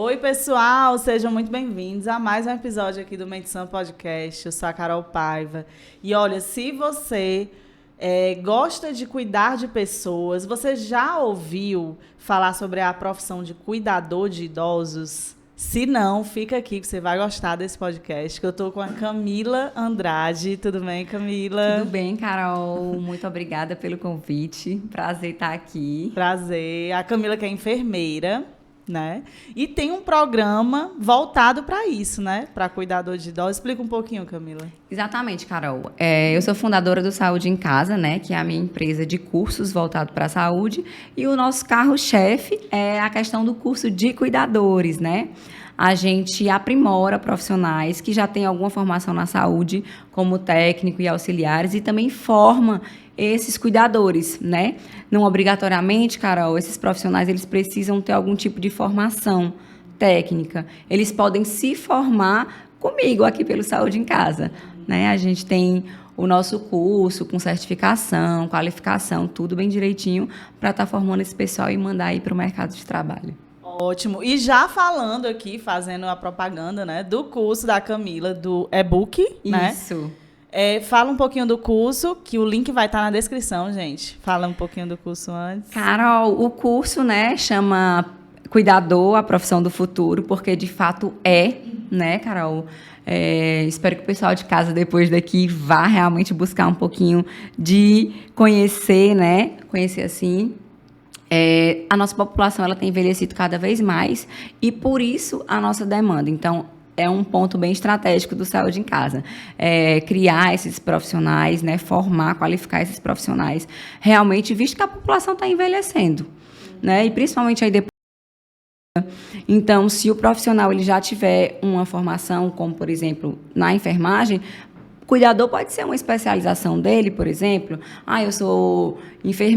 Oi, pessoal, sejam muito bem-vindos a mais um episódio aqui do Menção Podcast. Eu sou a Carol Paiva. E olha, se você gosta de cuidar de pessoas, você já ouviu falar sobre a profissão de cuidador de idosos? Se não, fica aqui que você vai gostar desse podcast, que eu tô com a Camila Andrade. Tudo bem, Camila? Tudo bem, Carol? Muito obrigada pelo convite. Prazer estar aqui. Prazer. A Camila que é enfermeira, né? E tem um programa voltado para isso, né? Para cuidador de idosos. Explica um pouquinho, Camila. Exatamente, Carol. Eu sou fundadora do Saúde em Casa, né? Que é a minha empresa de cursos voltado para a saúde. E o nosso carro-chefe é a questão do curso de cuidadores, né? A gente aprimora profissionais que já têm alguma formação na saúde, como técnico e auxiliares, e também forma esses cuidadores, né? Não obrigatoriamente, Carol, esses profissionais eles precisam ter algum tipo de formação técnica. Eles podem se formar comigo aqui pelo Saúde em Casa, né? A gente tem o nosso curso com certificação, qualificação, tudo bem direitinho para estar formando esse pessoal e mandar aí para o mercado de trabalho. Ótimo. E já falando aqui, fazendo a propaganda, né, do curso da Camila, do e-book, né? Isso. Fala um pouquinho do curso, que o link vai estar na descrição, gente. Fala um pouquinho do curso antes. Carol, o curso, né, chama Cuidador, a profissão do futuro, porque de fato né, Carol? Espero que o pessoal de casa, depois daqui, vá realmente buscar um pouquinho de conhecer, né? Conhecer assim. A nossa população ela tem envelhecido cada vez mais e, por isso, a nossa demanda. Então, é um ponto bem estratégico do Saúde em Casa. Criar esses profissionais, né, formar, qualificar esses profissionais, realmente, visto que a população está envelhecendo, né, e principalmente aí depois. Então, se o profissional ele já tiver uma formação, como, por exemplo, na enfermagem, cuidador pode ser uma especialização dele, por exemplo.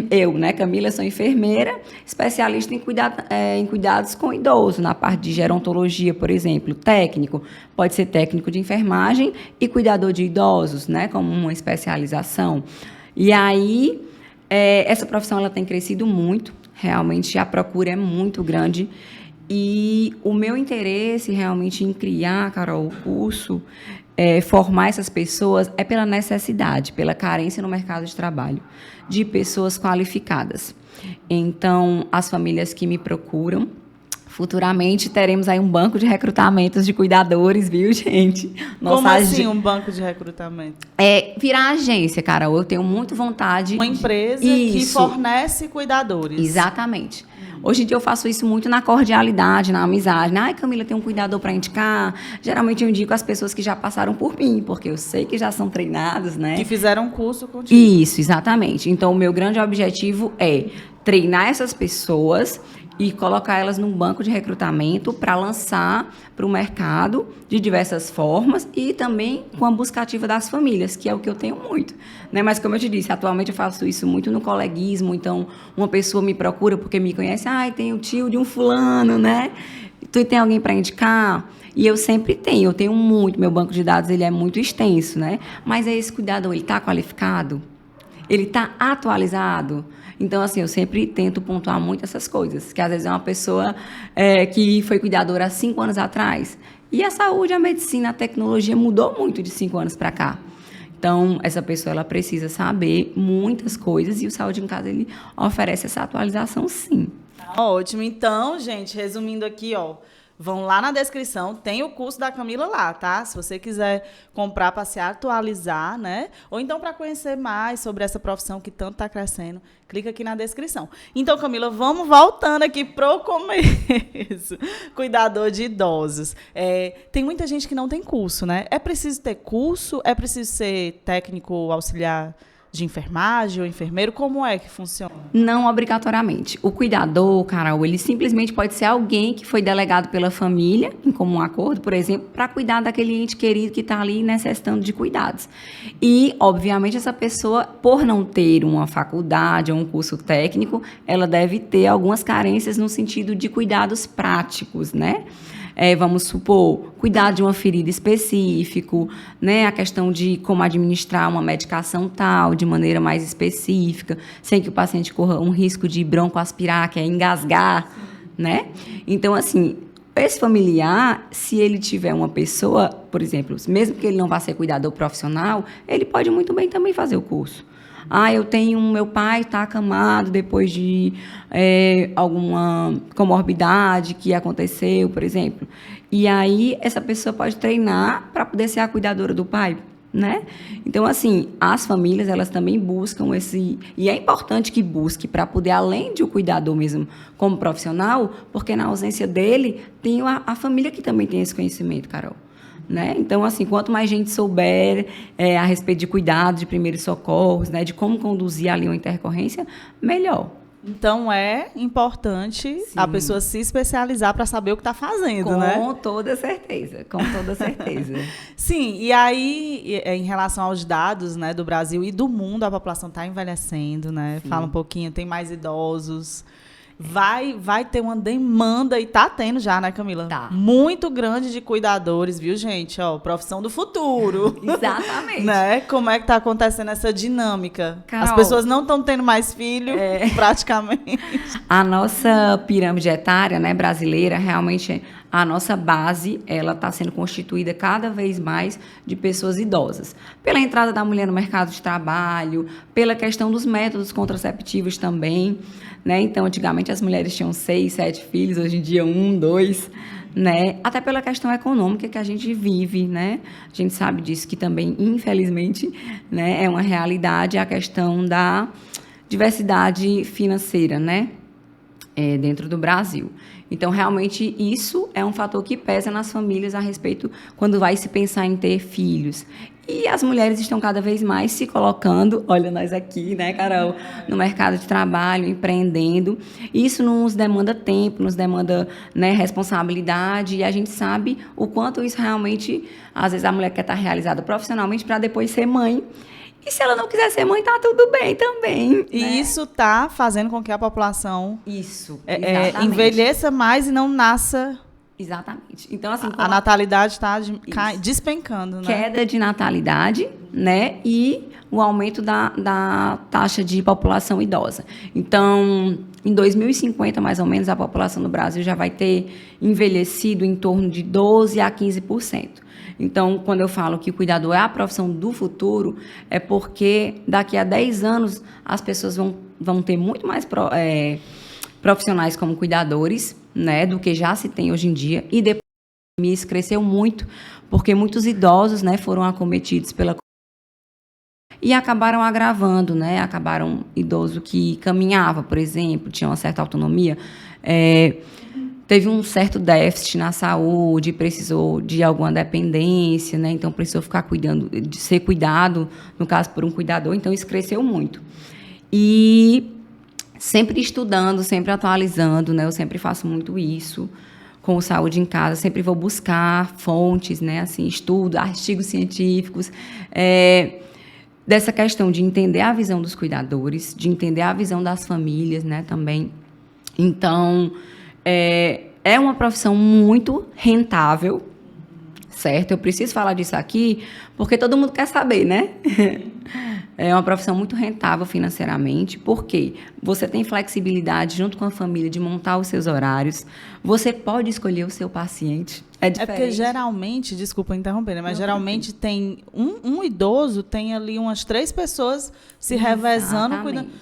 Eu, né, Camila, sou enfermeira, especialista em cuidados com idoso, na parte de gerontologia, por exemplo. Técnico, pode ser técnico de enfermagem e cuidador de idosos, né, como uma especialização. E aí, essa profissão ela tem crescido muito, realmente a procura é muito grande. E o meu interesse realmente em criar, Carol, o curso, formar essas pessoas é pela necessidade, pela carência no mercado de trabalho, de pessoas qualificadas. Então, as famílias que me procuram, futuramente teremos aí um banco de recrutamentos de cuidadores, viu, gente? Como assim um banco de recrutamento? Virar agência, Carol. Eu tenho muito vontade. Uma empresa que fornece cuidadores. Exatamente. Hoje em dia eu faço isso muito na cordialidade, na amizade. Ai, Camila, tem um cuidador para indicar. Geralmente eu indico as pessoas que já passaram por mim, porque eu sei que já são treinados, né? Que fizeram curso contigo. Isso, exatamente. Então, o meu grande objetivo é treinar essas pessoas e colocar elas num banco de recrutamento para lançar para o mercado de diversas formas e também com a busca ativa das famílias, que é o que eu tenho muito, né? Mas, como eu te disse, atualmente eu faço isso muito no coleguismo, então uma pessoa me procura porque me conhece, tem o tio de um fulano, né? Tu tem alguém para indicar? E eu sempre tenho, eu tenho muito, meu banco de dados ele é muito extenso, né? Mas esse cuidador, ele está qualificado? Ele está atualizado? Então, assim, eu sempre tento pontuar muito essas coisas, que às vezes é uma pessoa que foi cuidadora há 5 anos atrás. E a saúde, a medicina, a tecnologia mudou muito de 5 anos para cá. Então, essa pessoa ela precisa saber muitas coisas e o Saúde em Casa ele oferece essa atualização, sim. Ótimo. Então, gente, resumindo aqui, vão lá na descrição, tem o curso da Camila lá, tá? Se você quiser comprar para se atualizar, né? Ou então para conhecer mais sobre essa profissão que tanto está crescendo, clica aqui na descrição. Então, Camila, vamos voltando aqui pro começo. Cuidador de idosos. Tem muita gente que não tem curso, né? É preciso ter curso? É preciso ser técnico auxiliar de enfermagem ou enfermeiro? Como é que funciona? Não obrigatoriamente. O cuidador, Carol, ele simplesmente pode ser alguém que foi delegado pela família, em comum acordo, por exemplo, para cuidar daquele ente querido que está ali necessitando de cuidados. E, obviamente, essa pessoa, por não ter uma faculdade ou um curso técnico, ela deve ter algumas carências no sentido de cuidados práticos, né? Vamos supor, cuidar de uma ferida específica, né? A questão de como administrar uma medicação tal, de maneira mais específica, sem que o paciente corra um risco de broncoaspirar, que é engasgar, né? Então, assim, esse familiar, se ele tiver uma pessoa, por exemplo, mesmo que ele não vá ser cuidador profissional, ele pode muito bem também fazer o curso. Eu tenho meu pai está acamado depois de alguma comorbidade que aconteceu, por exemplo. E aí essa pessoa pode treinar para poder ser a cuidadora do pai, né? Então, assim, as famílias, elas também buscam esse... E é importante que busque para poder, além de o cuidador mesmo como profissional, porque na ausência dele, tem a família que também tem esse conhecimento, Carol. Né? Então, assim, quanto mais gente souber a respeito de cuidado, de primeiros socorros, né, de como conduzir ali uma intercorrência, melhor. Então, é importante a pessoa se especializar para saber o que está fazendo, né? Com toda certeza, com toda certeza. Sim, e aí, em relação aos dados, né, do Brasil e do mundo, a população está envelhecendo, né? Sim. Fala um pouquinho, tem mais idosos. Vai ter uma demanda, e tá tendo já, né, Camila? Tá. Muito grande de cuidadores, viu, gente? Ó, profissão do futuro. Exatamente. Né? Como é que tá acontecendo essa dinâmica? Carol, as pessoas não estão tendo mais filho, praticamente. A nossa pirâmide etária, né, brasileira, realmente a nossa base, ela está sendo constituída cada vez mais de pessoas idosas. Pela entrada da mulher no mercado de trabalho, pela questão dos métodos contraceptivos também, né? Então, antigamente as mulheres tinham 6, 7 filhos, hoje em dia 1, 2, né? Até pela questão econômica que a gente vive, né? A gente sabe disso, que também, infelizmente, né, é uma realidade a questão da diversidade financeira, né? Dentro do Brasil. Então, realmente, isso é um fator que pesa nas famílias a respeito quando vai se pensar em ter filhos. E as mulheres estão cada vez mais se colocando, olha nós aqui, né, Carol, no mercado de trabalho, empreendendo. Isso nos demanda tempo, nos demanda, né, responsabilidade, e a gente sabe o quanto isso realmente, às vezes a mulher quer estar realizada profissionalmente para depois ser mãe. E se ela não quiser ser mãe, tá tudo bem também. E né? Isso tá fazendo com que a população envelheça mais e não nasça. Exatamente. Então, assim, a natalidade está despencando, né? Queda de natalidade, né? E o aumento da taxa de população idosa. Então, em 2050, mais ou menos, a população do Brasil já vai ter envelhecido em torno de 12% a 15%. Então, quando eu falo que o cuidador é a profissão do futuro, é porque daqui a 10 anos as pessoas vão ter muito mais profissionais como cuidadores, né, do que já se tem hoje em dia. E depois da pandemia isso cresceu muito, porque muitos idosos, né, foram acometidos pela e acabaram agravando, né? Acabaram idoso que caminhava, por exemplo, tinha uma certa autonomia, teve um certo déficit na saúde, precisou de alguma dependência, né? Então precisou ficar de ser cuidado, no caso por um cuidador. Então isso cresceu muito. E sempre estudando, sempre atualizando, né? Eu sempre faço muito isso com o Saúde em Casa. Sempre vou buscar fontes, né? Assim, estudo, artigos científicos, dessa questão de entender a visão dos cuidadores, de entender a visão das famílias, né? Também. Então, é uma profissão muito rentável, certo? Eu preciso falar disso aqui porque todo mundo quer saber, né? É uma profissão muito rentável financeiramente, porque você tem flexibilidade junto com a família de montar os seus horários, você pode escolher o seu paciente. É diferente. Porque geralmente, desculpa interromper, né? Mas geralmente tem um idoso, tem ali umas 3 pessoas se revezando.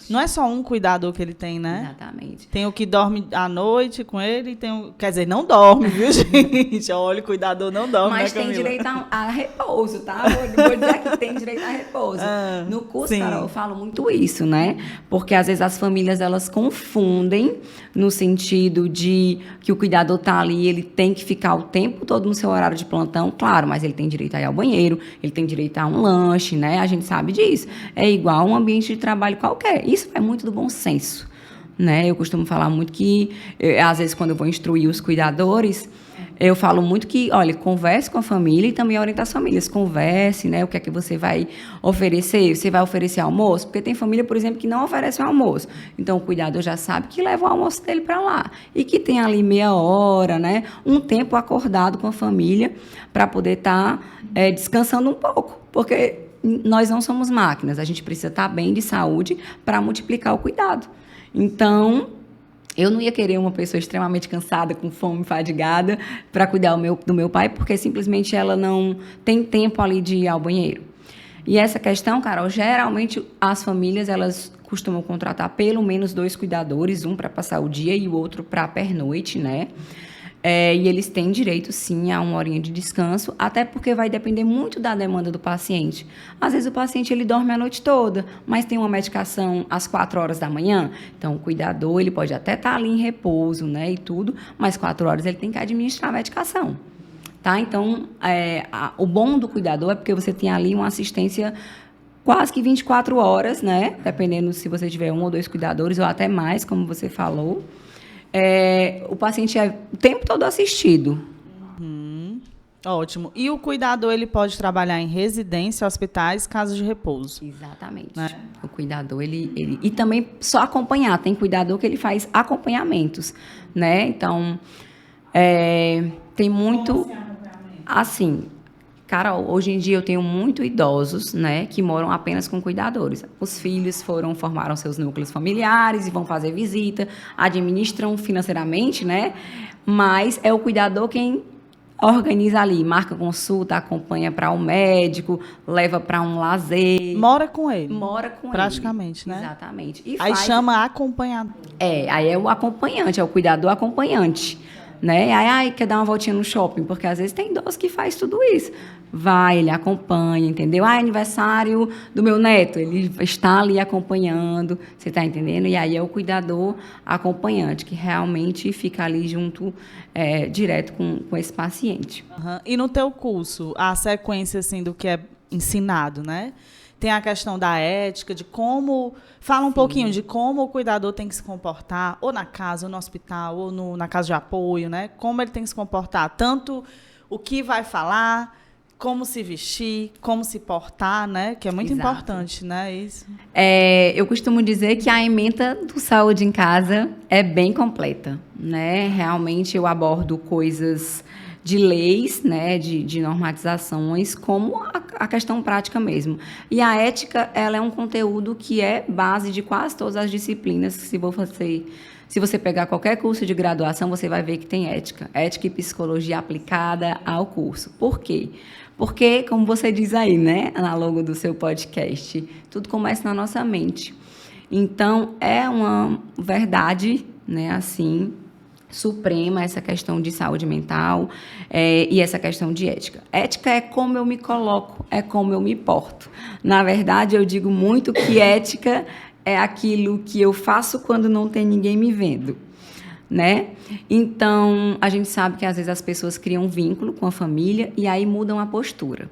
Não é só um cuidador que ele tem, né? Exatamente. Tem o que dorme à noite com ele, quer dizer, não dorme, viu, gente? Olha, o cuidador não dorme, mas né, tem direito a repouso, tá? Vou dizer que tem direito a repouso. No curso, Carol, eu falo muito isso, né? Porque às vezes as famílias, elas confundem no sentido de que o cuidador tá ali, ele tem que ficar o tempo todo no seu horário de plantão, claro, mas ele tem direito a ir ao banheiro, ele tem direito a um lanche, né? A gente sabe disso. É igual um ambiente de trabalho qualquer. Isso é muito do bom senso, né? Eu costumo falar muito que, às vezes, quando eu vou instruir os cuidadores, eu falo muito que, olha, converse com a família e também oriente as famílias. Converse, né? O que é que você vai oferecer? Você vai oferecer almoço? Porque tem família, por exemplo, que não oferece o almoço. Então, o cuidador já sabe que leva o almoço dele para lá. E que tem ali meia hora, né? Um tempo acordado com a família para poder estar descansando um pouco. Porque nós não somos máquinas. A gente precisa estar bem de saúde para multiplicar o cuidado. Então, Eu não ia querer uma pessoa extremamente cansada, com fome, fadigada, para cuidar do meu pai, porque simplesmente ela não tem tempo ali de ir ao banheiro. E essa questão, Carol, geralmente as famílias, elas costumam contratar pelo menos 2 cuidadores, um para passar o dia e o outro para a pernoite, né? E eles têm direito, sim, a 1 horinha de descanso, até porque vai depender muito da demanda do paciente. Às vezes o paciente ele dorme a noite toda, mas tem uma medicação às 4 horas da manhã, então o cuidador ele pode até estar ali em repouso, né, e tudo, mas 4 horas ele tem que administrar a medicação. Tá? Então, o bom do cuidador é porque você tem ali uma assistência quase que 24 horas, né, dependendo se você tiver 1 ou 2 cuidadores, ou até mais, como você falou. O paciente é o tempo todo assistido. Ótimo. E o cuidador, ele pode trabalhar em residência, hospitais, casas de repouso. Exatamente. Né? O cuidador, ele... E também só acompanhar. Tem cuidador que ele faz acompanhamentos, né? Então, tem muito... Assim, Carol, hoje em dia eu tenho muito idosos, né, que moram apenas com cuidadores. Os filhos formaram seus núcleos familiares e vão fazer visita, administram financeiramente, né, mas é o cuidador quem organiza ali, marca consulta, acompanha para um médico, leva para um lazer. Mora com ele. Mora com praticamente, ele. Né? Exatamente. E aí chama acompanhador. Aí é o acompanhante, é o cuidador acompanhante. Né? Aí quer dar uma voltinha no shopping, porque às vezes tem idoso que faz tudo isso. Vai, ele acompanha, entendeu? Aniversário do meu neto, ele está ali acompanhando, você está entendendo? E aí é o cuidador acompanhante, que realmente fica ali junto, direto com esse paciente. Uhum. E no teu curso, a sequência assim, do que é ensinado, né? Tem a questão da ética, de como... Fala um pouquinho de como o cuidador tem que se comportar, ou na casa, ou no hospital, ou na casa de apoio, né? Como ele tem que se comportar. Tanto o que vai falar, como se vestir, como se portar, né? Que é muito importante, né? Isso. Eu costumo dizer que a ementa do Saúde em Casa é bem completa, né? Realmente eu abordo coisas de leis, né, de normatizações, como a questão prática mesmo. E a ética, ela é um conteúdo que é base de quase todas as disciplinas. Se você pegar qualquer curso de graduação, você vai ver que tem ética. Ética e psicologia aplicada ao curso. Por quê? Porque, como você diz aí, né, na logo do seu podcast, tudo começa na nossa mente. Então, é uma verdade, né, assim, suprema essa questão de saúde mental e essa questão de ética. Ética é como eu me coloco, é como eu me porto. Na verdade, eu digo muito que ética é aquilo que eu faço quando não tem ninguém me vendo, né? Então, a gente sabe que às vezes as pessoas criam um vínculo com a família e aí mudam a postura.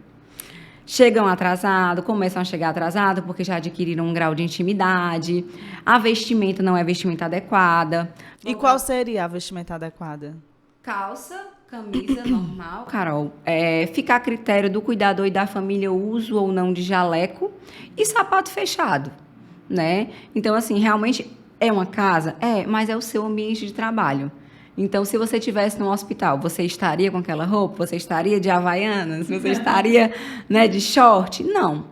Chegam atrasados, começam a chegar atrasados porque já adquiriram um grau de intimidade, a vestimenta não é vestimenta adequada. E qual seria a vestimenta adequada? Calça, camisa normal, Carol. Fica a critério do cuidador e da família o uso ou não de jaleco e sapato fechado, né? Então, assim, realmente é uma casa? Mas é o seu ambiente de trabalho. Então, se você estivesse no hospital, você estaria com aquela roupa? Você estaria de havaianas? Você estaria, né, de short? Não.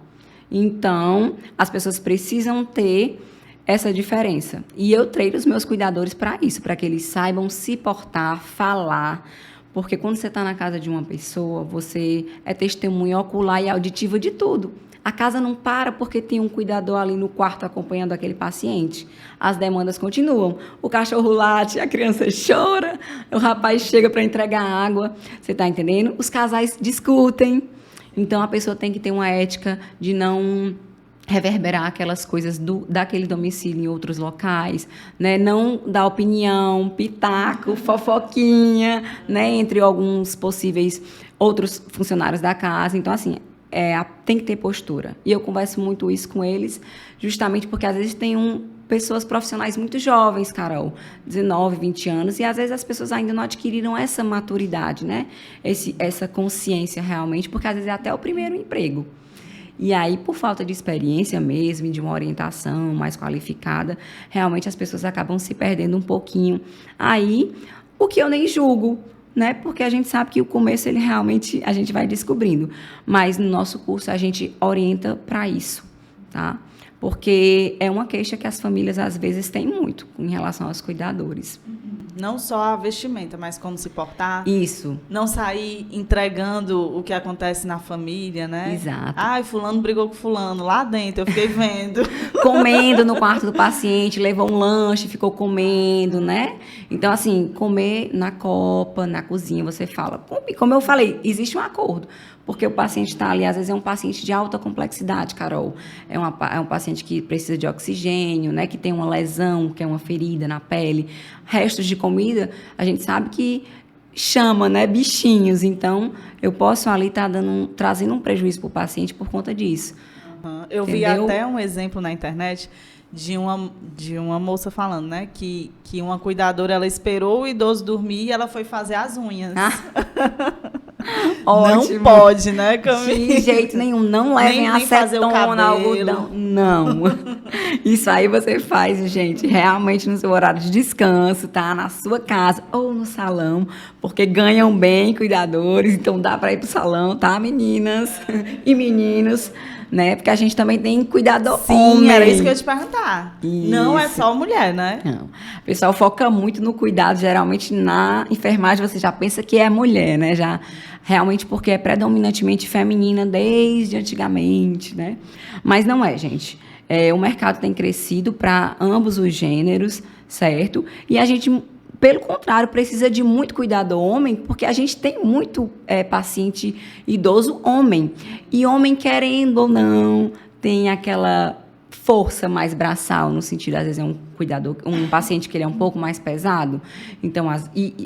Então, as pessoas precisam ter essa diferença. E eu treino os meus cuidadores para isso, para que eles saibam se portar, falar. Porque quando você está na casa de uma pessoa, você é testemunha ocular e auditiva de tudo. A casa não para porque tem um cuidador ali no quarto acompanhando aquele paciente. As demandas continuam. O cachorro late, a criança chora, o rapaz chega para entregar água. Você está entendendo? Os casais discutem. Então, a pessoa tem que ter uma ética de não reverberar aquelas coisas daquele domicílio em outros locais, né? Não dar opinião, pitaco, fofoquinha, né? Entre alguns possíveis outros funcionários da casa. Então, assim, tem que ter postura. E eu converso muito isso com eles, justamente porque às vezes tem pessoas profissionais muito jovens, Carol, 19, 20 anos, e às vezes as pessoas ainda não adquiriram essa maturidade, né? Essa consciência realmente, porque às vezes é até o primeiro emprego. E aí, por falta de experiência mesmo, de uma orientação mais qualificada, realmente as pessoas acabam se perdendo um pouquinho. Aí, o que eu nem julgo, né? Porque a gente sabe que o começo, ele realmente, a gente vai descobrindo. Mas no nosso curso, a gente orienta para isso, tá? porque é uma queixa que as famílias, às vezes, têm muito em relação aos cuidadores. Não só a vestimenta, mas como se portar. Isso. Não sair entregando o que acontece na família, né? Exato. Ai, fulano brigou com fulano lá dentro, eu fiquei vendo. Comendo no quarto do paciente, levou um lanche, ficou comendo, né? Então, assim, comer na copa, na cozinha, você fala. Como eu falei, existe um acordo. Porque o paciente está ali, às vezes é um paciente de alta complexidade, Carol. É um paciente que precisa de oxigênio, né? Que tem uma lesão, que é uma ferida na pele. Restos de comida, a gente sabe que chama, né? Bichinhos. Então, eu posso ali estar trazendo um prejuízo para o paciente por conta disso. Eu vi até um exemplo na internet de uma moça falando, né? Que uma cuidadora, ela esperou o idoso dormir e ela foi fazer as unhas. Ótimo. Não pode, né, Camila? De jeito nenhum. Não levem acetona, algodão. Não. Isso aí você faz, gente, realmente no seu horário de descanso, tá? Na sua casa ou no salão, porque ganham bem cuidadores, então dá para ir pro salão, tá, meninas e meninos? Né? Porque a gente também tem cuidador homem. Sim, era isso que eu ia te perguntar. Isso. Não é só mulher, né? Não. O pessoal foca muito no cuidado, geralmente na enfermagem você já pensa que é mulher, né? Já, realmente porque é predominantemente feminina desde antigamente, né? Mas não é, gente. O mercado tem crescido para ambos os gêneros, certo? E a gente, pelo contrário, precisa de muito cuidador homem, porque a gente tem muito paciente idoso homem. E homem, querendo ou não, tem aquela força mais braçal, no sentido, às vezes, é um cuidador, um paciente que ele é um pouco mais pesado. Então,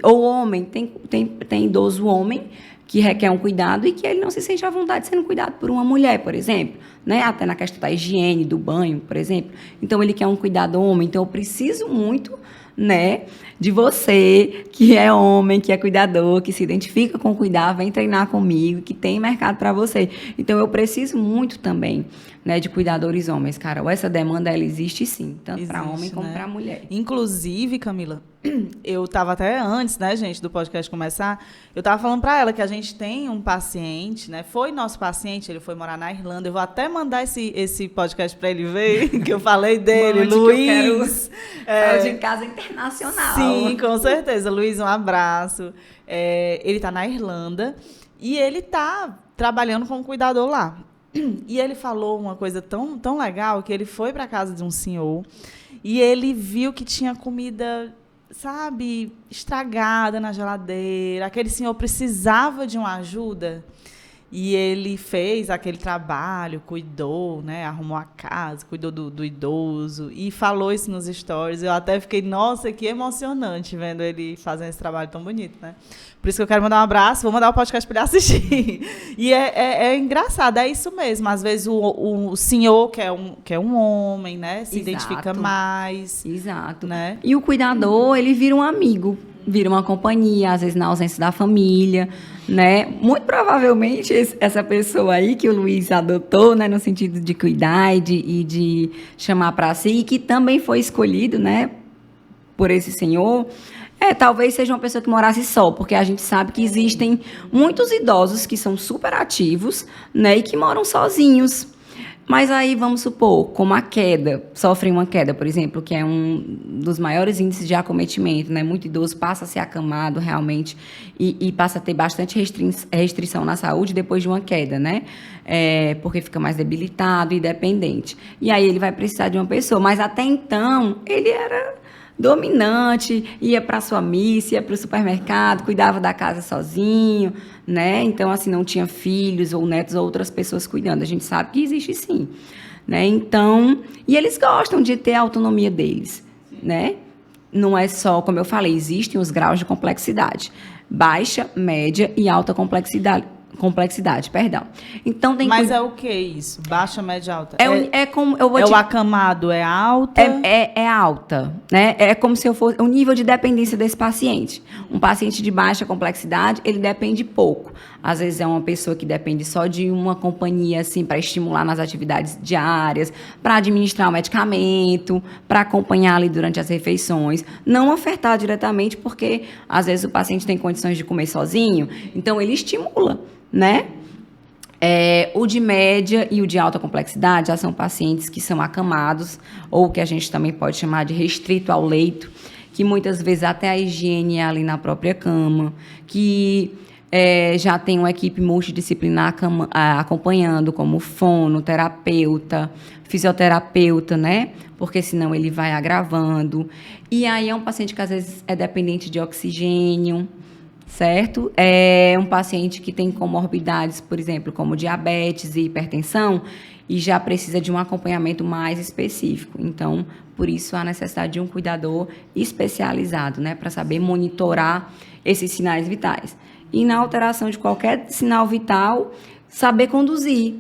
ou homem, tem idoso homem que requer um cuidado e que ele não se sente à vontade sendo cuidado por uma mulher, por exemplo, né? Até na questão da higiene, do banho, por exemplo. Então, ele quer um cuidado homem. Então, eu preciso muito, né, de você, que é homem, que é cuidador, que se identifica com cuidar, vem treinar comigo, que tem mercado para você. Então, eu preciso muito também, né, de cuidadores homens, Carol. Essa demanda, ela existe sim, tanto para homem como, né, para mulher. Inclusive, Camila, eu estava até antes, né, gente, do podcast começar, eu estava falando para ela que a gente tem um paciente, né, foi nosso paciente, ele foi morar na Irlanda, eu vou até mandar esse podcast para ele ver, que eu falei dele, Luiz. De casa internacional. Sim, com certeza. Luiz, um abraço. Ele está na Irlanda e ele está trabalhando como cuidador lá. E ele falou uma coisa tão legal, que ele foi para a casa de um senhor e ele viu que tinha comida, sabe, estragada na geladeira. Aquele senhor precisava de uma ajuda e ele fez aquele trabalho, cuidou, né, arrumou a casa, cuidou do idoso e falou isso nos stories. Eu até fiquei, nossa, que emocionante vendo ele fazendo esse trabalho tão bonito, né? Por isso que eu quero mandar um abraço, vou mandar o podcast para ele assistir. E é engraçado, é isso mesmo. Às vezes o senhor, que é um homem, né, se identifica mais. Exato. Né? E o cuidador, ele vira um amigo, vira uma companhia, às vezes na ausência da família, né? Muito provavelmente essa pessoa aí que o Luiz adotou, né, no sentido de cuidar e de chamar para si, e que também foi escolhido, né, por esse senhor, talvez seja uma pessoa que morasse só, porque a gente sabe que existem muitos idosos que são super ativos, né, e que moram sozinhos. Mas aí, vamos supor, como a queda, sofrem uma queda, por exemplo, que é um dos maiores índices de acometimento, né? Muito idoso passa a ser acamado realmente e passa a ter bastante restrição na saúde depois de uma queda, né? Porque fica mais debilitado e dependente. E aí ele vai precisar de uma pessoa, mas até então ele era dominante, ia para sua missa, ia para o supermercado, cuidava da casa sozinho, né? Então, assim, não tinha filhos ou netos ou outras pessoas cuidando. A gente sabe que existe sim, né? Então, e eles gostam de ter a autonomia deles, né? Não é só, como eu falei, existem os graus de complexidade. Baixa, média e alta complexidade, perdão. Então tem. Mas é o que isso? Baixa, média, alta? Como eu vou o acamado é alta? É alta, né? É como se eu fosse o nível de dependência desse paciente. Um paciente de baixa complexidade, ele depende pouco. Às vezes é uma pessoa que depende só de uma companhia assim para estimular nas atividades diárias, para administrar o medicamento, para acompanhar ali durante as refeições, não ofertar diretamente porque às vezes o paciente tem condições de comer sozinho, então ele estimula, né? O de média e o de alta complexidade já são pacientes que são acamados, ou que a gente também pode chamar de restrito ao leito, que muitas vezes até a higiene é ali na própria cama, que já tem uma equipe multidisciplinar acompanhando, como fonoterapeuta, fisioterapeuta, né? Porque senão ele vai agravando. E aí é um paciente que às vezes é dependente de oxigênio, certo? É um paciente que tem comorbidades, por exemplo, como diabetes e hipertensão, e já precisa de um acompanhamento mais específico. Então, por isso, a necessidade de um cuidador especializado, né, para saber monitorar esses sinais vitais. E na alteração de qualquer sinal vital, saber conduzir.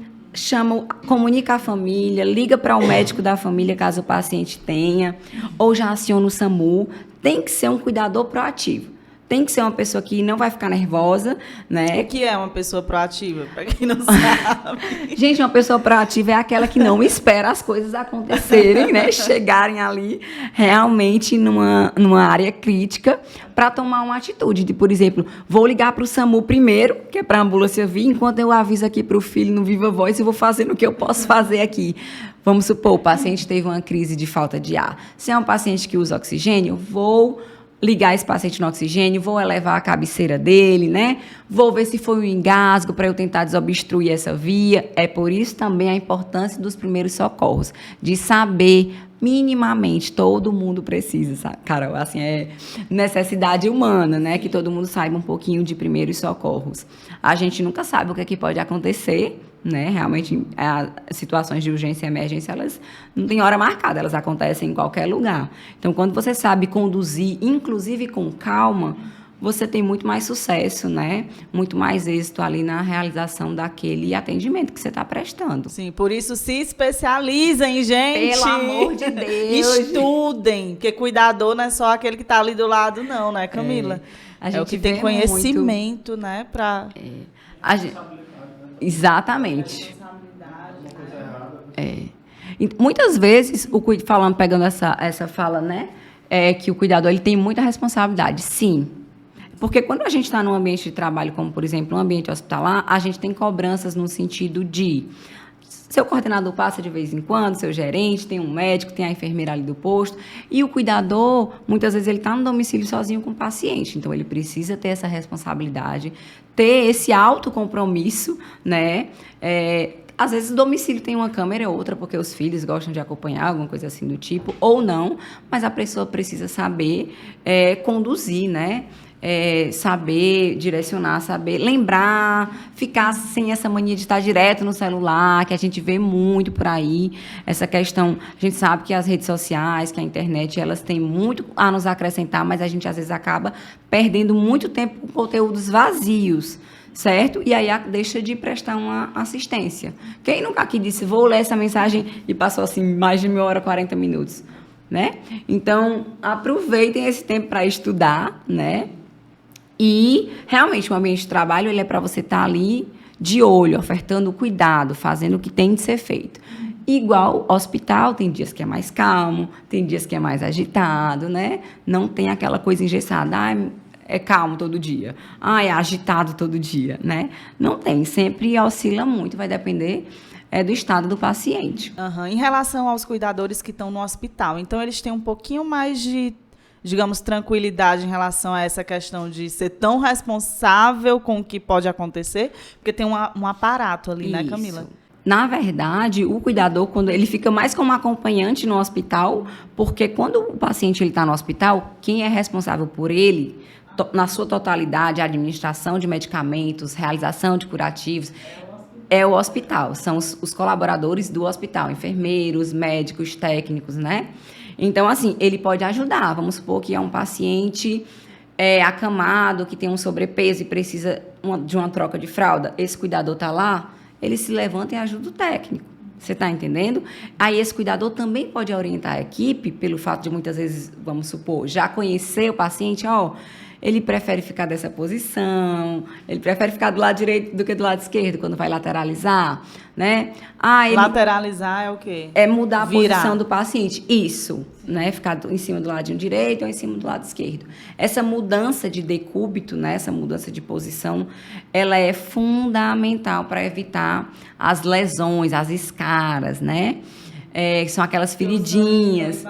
Comunica a família, liga para o médico da família caso o paciente tenha, ou já aciona o SAMU. Tem que ser um cuidador proativo. Tem que ser uma pessoa que não vai ficar nervosa, né? O que é uma pessoa proativa, para quem não sabe? Gente, uma pessoa proativa é aquela que não espera as coisas acontecerem, né? Chegarem ali realmente numa área crítica para tomar uma atitude de, por exemplo, vou ligar para o SAMU primeiro, que é para a ambulância vir, enquanto eu aviso aqui para o filho no Viva Voz e vou fazendo o que eu posso fazer aqui. Vamos supor, o paciente teve uma crise de falta de ar. Se é um paciente que usa oxigênio, vou ligar esse paciente no oxigênio, vou elevar a cabeceira dele, né? Vou ver se foi um engasgo para eu tentar desobstruir essa via. É por isso também a importância dos primeiros socorros, de saber minimamente, todo mundo precisa, sabe? Carol, assim, é necessidade humana, né? Que todo mundo saiba um pouquinho de primeiros socorros. A gente nunca sabe o que é que pode acontecer, né? Realmente, as situações de urgência e emergência, elas não têm hora marcada, elas acontecem em qualquer lugar. Então, quando você sabe conduzir, inclusive com calma, você tem muito mais sucesso, né? Muito mais êxito ali na realização daquele atendimento que você está prestando. Sim, por isso se especializem, gente. Pelo amor de Deus. Estudem, porque cuidador não é só aquele que está ali do lado, não, né, Camila? É o que tem conhecimento, muito, né, para... Exatamente. Muitas vezes, pegando essa fala, né, que o cuidador ele tem muita responsabilidade. Sim. Porque quando a gente está num ambiente de trabalho, como, por exemplo, um ambiente hospitalar, a gente tem cobranças no sentido de seu coordenador passa de vez em quando, seu gerente, tem um médico, tem a enfermeira ali do posto, e o cuidador, muitas vezes, ele está no domicílio sozinho com o paciente, então ele precisa ter essa responsabilidade, ter esse autocompromisso, né? Às vezes o domicílio tem uma câmera ou outra, porque os filhos gostam de acompanhar, alguma coisa assim do tipo, ou não, mas a pessoa precisa saber conduzir, né? Saber direcionar, saber lembrar, ficar sem essa mania de estar direto no celular, que a gente vê muito por aí, essa questão, a gente sabe que as redes sociais, que a internet, elas têm muito a nos acrescentar, mas a gente às vezes acaba perdendo muito tempo com conteúdos vazios, certo? E aí deixa de prestar uma assistência. Quem nunca aqui disse, vou ler essa mensagem e passou assim mais de 1h, 40 minutos, né? Então, aproveitem esse tempo para estudar, né? E, realmente, o ambiente de trabalho ele é para você estar ali de olho, ofertando cuidado, fazendo o que tem de ser feito. Igual hospital, tem dias que é mais calmo, tem dias que é mais agitado, né? Não tem aquela coisa engessada, é calmo todo dia, é agitado todo dia, né? Não tem, sempre oscila muito, vai depender do estado do paciente. Uhum. Em relação aos cuidadores que estão no hospital, então eles têm um pouquinho mais de, digamos, tranquilidade em relação a essa questão de ser tão responsável com o que pode acontecer, porque tem um aparato ali, né, Camila? Na verdade, o cuidador, quando ele fica mais como acompanhante no hospital, porque quando o paciente está no hospital, quem é responsável por ele, na sua totalidade, a administração de medicamentos, realização de curativos, é o hospital, são os colaboradores do hospital, enfermeiros, médicos, técnicos, né? Então, assim, ele pode ajudar. Vamos supor que é um paciente acamado, que tem um sobrepeso e precisa de uma troca de fralda. Esse cuidador está lá, ele se levanta e ajuda o técnico. Você está entendendo? Aí esse cuidador também pode orientar a equipe, pelo fato de muitas vezes, vamos supor, já conhecer o paciente, ele prefere ficar dessa posição, ele prefere ficar do lado direito do que do lado esquerdo quando vai lateralizar, né? Lateralizar é o quê? É mudar a Virar. posição do paciente. Isso, né? Ficar em cima do ladinho direito ou em cima do lado esquerdo. Essa mudança de decúbito, né? Essa mudança de posição, ela é fundamental para evitar as lesões, as escaras, né? São aquelas feridinhas.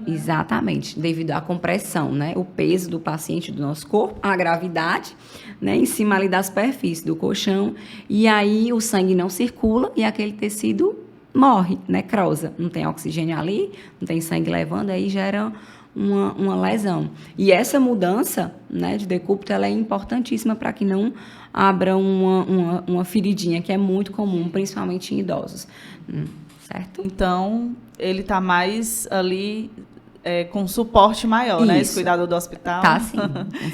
Exatamente, devido à compressão, né? O peso do paciente, do nosso corpo, a gravidade, né? Em cima ali da superfície do colchão. E aí o sangue não circula e aquele tecido morre, necrosa. Não tem oxigênio ali, não tem sangue levando, aí gera uma lesão. E essa mudança, né, de decúbito, ela é importantíssima para que não abra uma feridinha, que é muito comum, principalmente em idosos. Certo? Então, ele está mais ali com suporte maior, né? Esse cuidador do hospital. Tá, sim.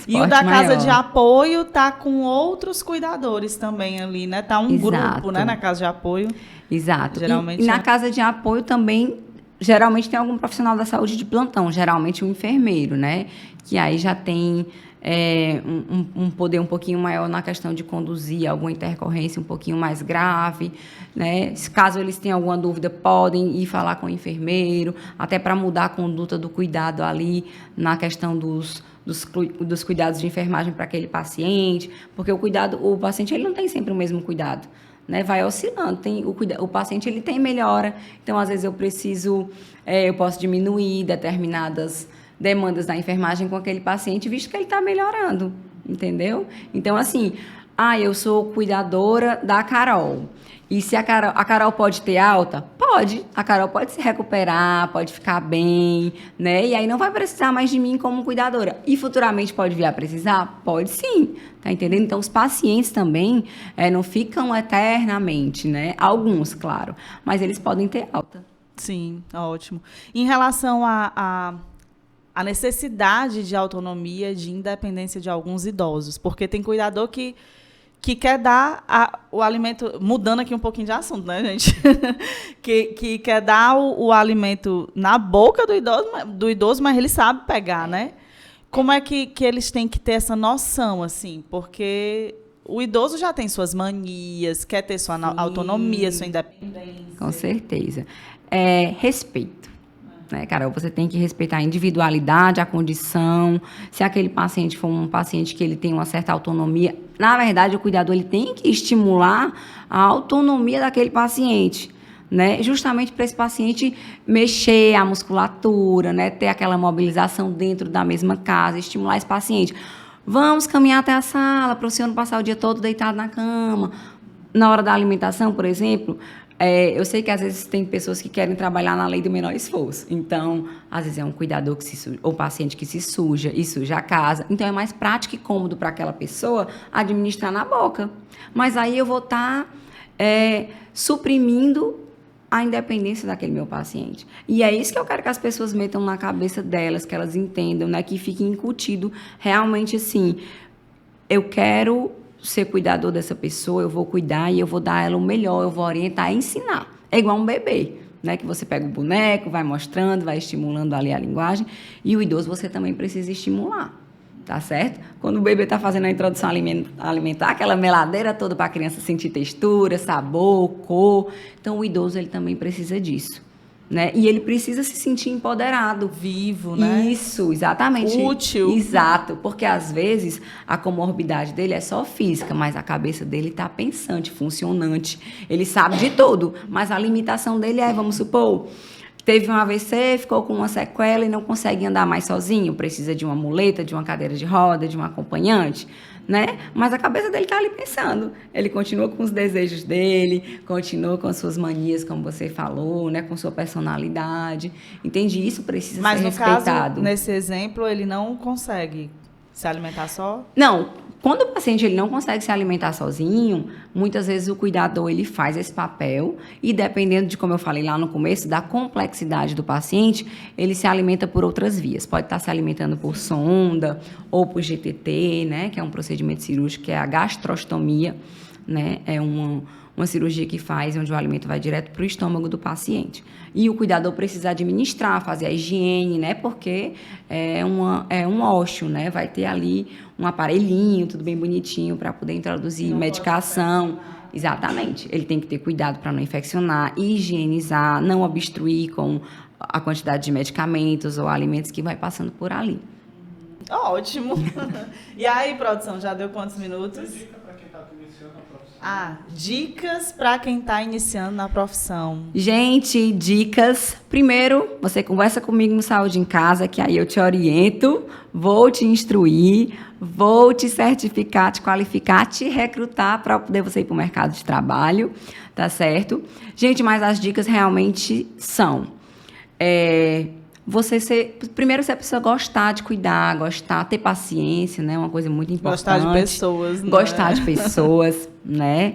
E o da casa de apoio tá com outros cuidadores também ali, né? Tá um grupo, né, na casa de apoio. Exato. Geralmente e na casa de apoio também, geralmente tem algum profissional da saúde de plantão, geralmente um enfermeiro, né? Que aí já tem um poder um pouquinho maior na questão de conduzir alguma intercorrência um pouquinho mais grave, né? Caso eles tenham alguma dúvida, podem ir falar com o enfermeiro, até para mudar a conduta do cuidado ali na questão dos cuidados de enfermagem para aquele paciente, porque o paciente ele não tem sempre o mesmo cuidado, né? Vai oscilando, o paciente ele tem melhora, então às vezes eu posso diminuir determinadas demandas da enfermagem com aquele paciente, visto que ele está melhorando, entendeu? Então, assim, eu sou cuidadora da Carol. E se a Carol pode ter alta? Pode. A Carol pode se recuperar, pode ficar bem, né? E aí não vai precisar mais de mim como cuidadora. E futuramente pode vir a precisar? Pode sim, tá entendendo? Então, os pacientes também não ficam eternamente, né? Alguns, claro, mas eles podem ter alta. Sim, ótimo. Em relação a necessidade de autonomia, de independência de alguns idosos, porque tem cuidador que quer dar o alimento, mudando aqui um pouquinho de assunto, né, gente? que quer dar o alimento na boca do idoso, mas ele sabe pegar, né? Como é que eles têm que ter essa noção, assim? Porque o idoso já tem suas manias, quer ter sua autonomia, sua independência. Com certeza. Respeito. Né, Carol, você tem que respeitar a individualidade, a condição. Se aquele paciente for um paciente que ele tem uma certa autonomia, na verdade, o cuidador ele tem que estimular a autonomia daquele paciente, né? Justamente para esse paciente mexer a musculatura, né? Ter aquela mobilização dentro da mesma casa, estimular esse paciente. Vamos caminhar até a sala para o senhor não passar o dia todo deitado na cama. Na hora da alimentação, por exemplo, eu sei que às vezes tem pessoas que querem trabalhar na lei do menor esforço. Então, às vezes é um cuidador ou paciente que se suja e suja a casa. Então, é mais prático e cômodo para aquela pessoa administrar na boca. Mas aí eu vou estar suprimindo a independência daquele meu paciente. E é isso que eu quero que as pessoas metam na cabeça delas, que elas entendam, né? Que fique incutido realmente assim, eu quero ser cuidador dessa pessoa, eu vou cuidar e eu vou dar a ela o melhor, eu vou orientar e ensinar. É igual um bebê, né? Que você pega o boneco, vai mostrando, vai estimulando ali a linguagem. E o idoso você também precisa estimular, tá certo? Quando o bebê está fazendo a introdução alimentar, aquela meladeira toda para a criança sentir textura, sabor, cor. Então, o idoso ele também precisa disso. Né? E ele precisa se sentir empoderado. Vivo, né? Isso, exatamente. Útil. Exato, porque às vezes a comorbidade dele é só física, mas a cabeça dele está pensante, funcionante. Ele sabe de tudo, mas a limitação dele vamos supor, teve um AVC, ficou com uma sequela e não consegue andar mais sozinho, precisa de uma muleta, de uma cadeira de roda, de um acompanhante, né? Mas a cabeça dele está ali pensando. Ele continua com os desejos dele, continua com as suas manias, como você falou, né? Com sua personalidade. Entende? Isso precisa ser respeitado. Mas, no caso, nesse exemplo, ele não consegue se alimentar só? Não. Quando o paciente ele não consegue se alimentar sozinho, muitas vezes o cuidador ele faz esse papel e, dependendo de, como eu falei lá no começo, da complexidade do paciente, ele se alimenta por outras vias. Pode estar se alimentando por sonda ou por GTT, né, que é um procedimento cirúrgico, que é a gastrostomia, né? É uma cirurgia que faz onde o alimento vai direto para o estômago do paciente. E o cuidador precisa administrar, fazer a higiene, né? Porque é um ósseo, né? Vai ter ali um aparelhinho, tudo bem bonitinho, para poder introduzir medicação. Exatamente. Ele tem que ter cuidado para não infeccionar, higienizar, não obstruir com a quantidade de medicamentos ou alimentos que vai passando por ali. Ótimo. E aí, produção, já deu quantos minutos? Dicas para quem está iniciando na profissão. Gente, dicas. Primeiro, você conversa comigo no Saúde em Casa, que aí eu te oriento, vou te instruir, vou te certificar, te qualificar, te recrutar para poder você ir para o mercado de trabalho, tá certo? Gente, mas as dicas realmente são... Primeiro, você precisa gostar de cuidar, ter paciência, né? Uma coisa muito importante. Gostar de pessoas, né? Gostar de pessoas, né?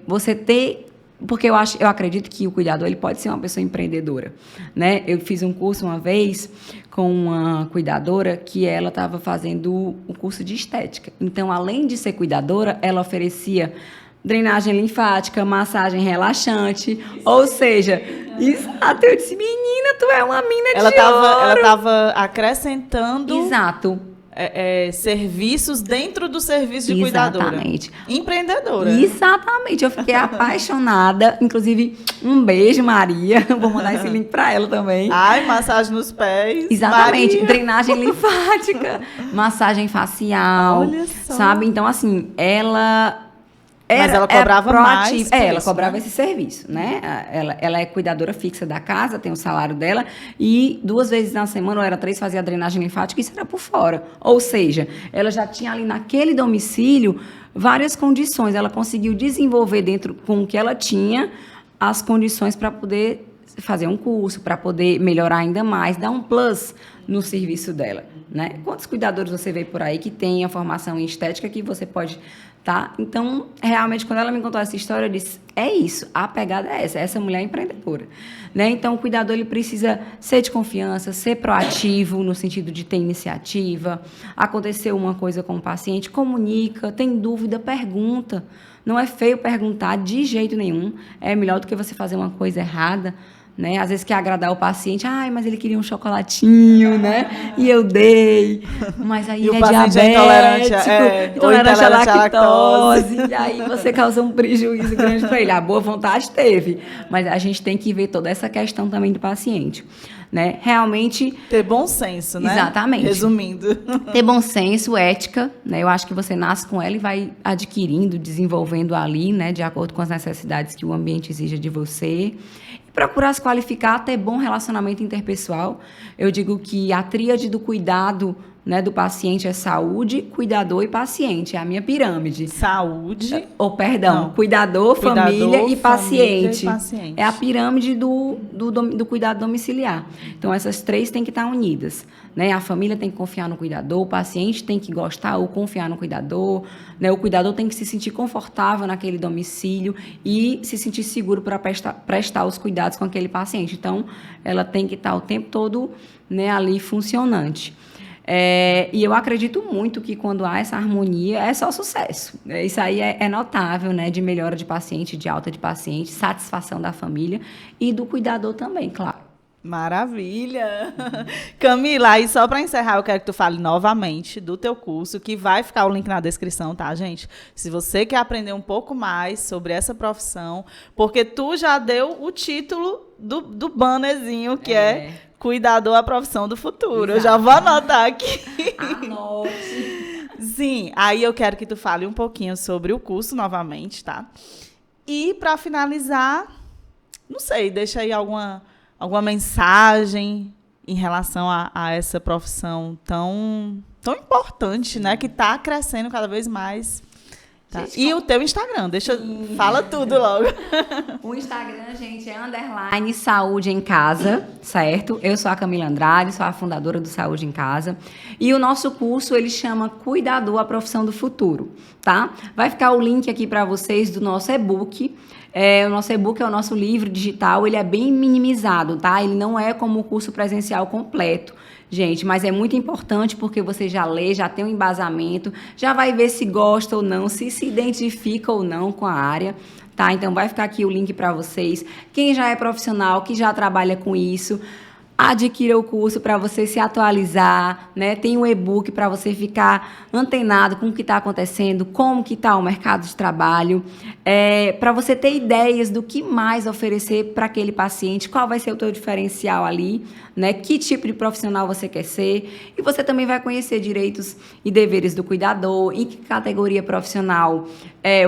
Você ter... Porque eu acredito que o cuidador ele pode ser uma pessoa empreendedora, né? Eu fiz um curso uma vez com uma cuidadora que ela estava fazendo o curso de estética. Então, além de ser cuidadora, ela oferecia drenagem linfática, massagem relaxante, ou seja, exato, eu disse, menina, tu é uma mina de ouro. Ela estava acrescentando... Exato. Serviços dentro do serviço de cuidadora. Exatamente. Empreendedora. Exatamente. Eu fiquei apaixonada. Inclusive, um beijo, Maria. Vou mandar esse link para ela também. Ai, massagem nos pés. Exatamente. Maria. Drenagem linfática, massagem facial. Olha só. Sabe? Então, assim, Mas ela cobrava mais. Ela cobrava esse serviço, né? Ela é cuidadora fixa da casa, tem o salário dela, e 2 vezes na semana, ou era 3, fazia a drenagem linfática, e isso era por fora. Ou seja, ela já tinha ali naquele domicílio várias condições. Ela conseguiu desenvolver dentro com o que ela tinha as condições para poder fazer um curso, para poder melhorar ainda mais, dar um plus no serviço dela, né? Quantos cuidadores você vê por aí que tem a formação em estética que você pode... Tá? Então, realmente, quando ela me contou essa história, eu disse, é isso, a pegada é essa mulher é empreendedora. Né? Então, o cuidador ele precisa ser de confiança, ser proativo, no sentido de ter iniciativa. Aconteceu uma coisa com o paciente, comunica, tem dúvida, pergunta. Não é feio perguntar de jeito nenhum, é melhor do que você fazer uma coisa errada. Né? Às vezes quer agradar o paciente, mas ele queria um chocolatinho, né? E eu dei. Mas aí ele é diabético, intolerante à lactose. E aí você causa um prejuízo grande para ele. A boa vontade teve, mas a gente tem que ver toda essa questão também do paciente. Né? Realmente... Ter bom senso, né? Exatamente. Resumindo. Ter bom senso, ética, né? Eu acho que você nasce com ela e vai adquirindo, desenvolvendo ali, né? De acordo com as necessidades que o ambiente exija de você. Procurar se qualificar, ter bom relacionamento interpessoal. Eu digo que a tríade do cuidado, né, do paciente é saúde, cuidador e paciente. É a minha pirâmide. Saúde... Cuidador, família e paciente. Paciente. É a pirâmide do cuidado domiciliar. Então, essas 3 têm que estar unidas. Né? A família tem que confiar no cuidador, o paciente tem que gostar ou confiar no cuidador, né? O cuidador tem que se sentir confortável naquele domicílio e se sentir seguro para prestar os cuidados com aquele paciente. Então, ela tem que estar o tempo todo, né, ali funcionante. E eu acredito muito que quando há essa harmonia, é só sucesso. Isso aí é notável, né? De melhora de paciente, de alta de paciente, satisfação da família e do cuidador também, claro. Maravilha! Camila, aí só para encerrar, eu quero que tu fale novamente do teu curso, que vai ficar o link na descrição, tá, gente? Se você quer aprender um pouco mais sobre essa profissão, porque tu já deu o título do bannerzinho, que é Cuidador, a profissão do futuro. Exato. Eu já vou anotar aqui. Anote. Sim, aí eu quero que tu fale um pouquinho sobre o curso novamente, tá? E para finalizar, não sei, deixa aí alguma mensagem em relação a essa profissão tão importante, né? Que está crescendo cada vez mais. Tá? E o teu Instagram, fala tudo logo. O Instagram, gente, é _saúde em casa, certo? Eu sou a Camila Andrade, sou a fundadora do Saúde em Casa. E o nosso curso, ele chama Cuidador, a profissão do futuro, tá? Vai ficar o link aqui para vocês do nosso e-book. O nosso e-book é o nosso livro digital, ele é bem minimizado, tá? Ele não é como o curso presencial completo, gente, mas é muito importante porque você já lê, já tem um embasamento, já vai ver se gosta ou não, se identifica ou não com a área, tá? Então vai ficar aqui o link para vocês. Quem já é profissional, que já trabalha com isso, adquira o curso para você se atualizar, né? Tem um e-book para você ficar antenado com o que está acontecendo, como que está o mercado de trabalho, para você ter ideias do que mais oferecer para aquele paciente, qual vai ser o teu diferencial ali, né? Que tipo de profissional você quer ser. E você também vai conhecer direitos e deveres do cuidador, em que categoria profissional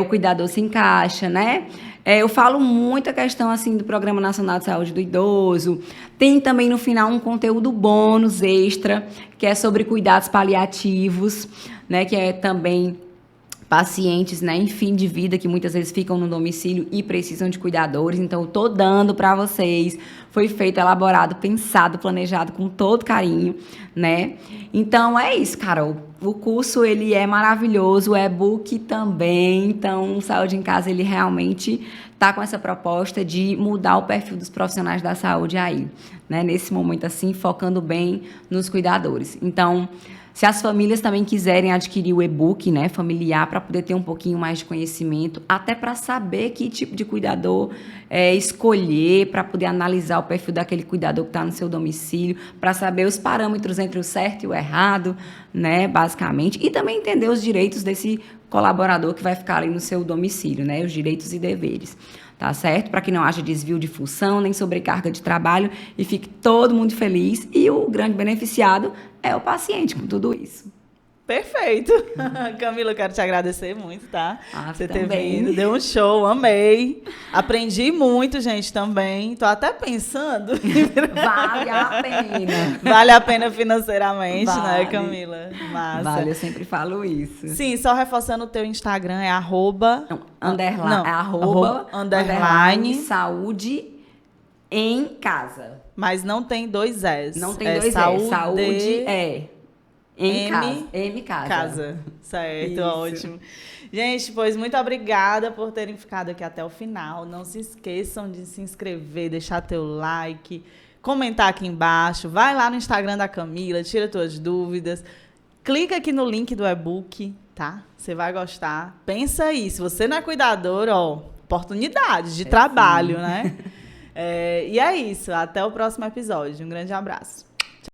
o cuidador se encaixa, né? Eu falo muito a questão assim do Programa Nacional de Saúde do Idoso. Tem também no final um conteúdo bônus extra, que é sobre cuidados paliativos, né, que é também pacientes, né, em fim de vida, que muitas vezes ficam no domicílio e precisam de cuidadores. Então, eu tô dando para vocês. Foi feito, elaborado, pensado, planejado com todo carinho, né? Então, é isso, Carol. O curso, ele é maravilhoso, o e-book também. Então, o Saúde em Casa, ele realmente tá com essa proposta de mudar o perfil dos profissionais da saúde aí, né? Nesse momento, assim, focando bem nos cuidadores. Então, se as famílias também quiserem adquirir o e-book, né, familiar, para poder ter um pouquinho mais de conhecimento, até para saber que tipo de cuidador escolher, para poder analisar o perfil daquele cuidador que está no seu domicílio, para saber os parâmetros entre o certo e o errado, né, basicamente, e também entender os direitos desse colaborador que vai ficar ali no seu domicílio, né, os direitos e deveres. Tá certo? Para que não haja desvio de função, nem sobrecarga de trabalho e fique todo mundo feliz. E o grande beneficiado é o paciente com tudo isso. Perfeito. Camila, eu quero te agradecer muito, tá? Você ter também. vindo, deu um show, amei. Aprendi muito, gente, também. Tô até pensando. Vale a pena. Vale a pena financeiramente, Vale. né, Camila? Massa. Vale, eu sempre falo isso. Sim, só reforçando o teu Instagram, é arroba... underline saúde em casa. Mas não tem dois S. Não tem dois S. Saúde em casa. M casa. Certo, Isso. ótimo. Gente, pois muito obrigada por terem ficado aqui até o final. Não se esqueçam de se inscrever, deixar teu like, comentar aqui embaixo. Vai lá no Instagram da Camila, tira tuas dúvidas. Clica aqui no link do e-book, tá? Você vai gostar. Pensa aí, se você não é cuidador, oportunidade de trabalho, sim. né? E é isso. Até o próximo episódio. Um grande abraço.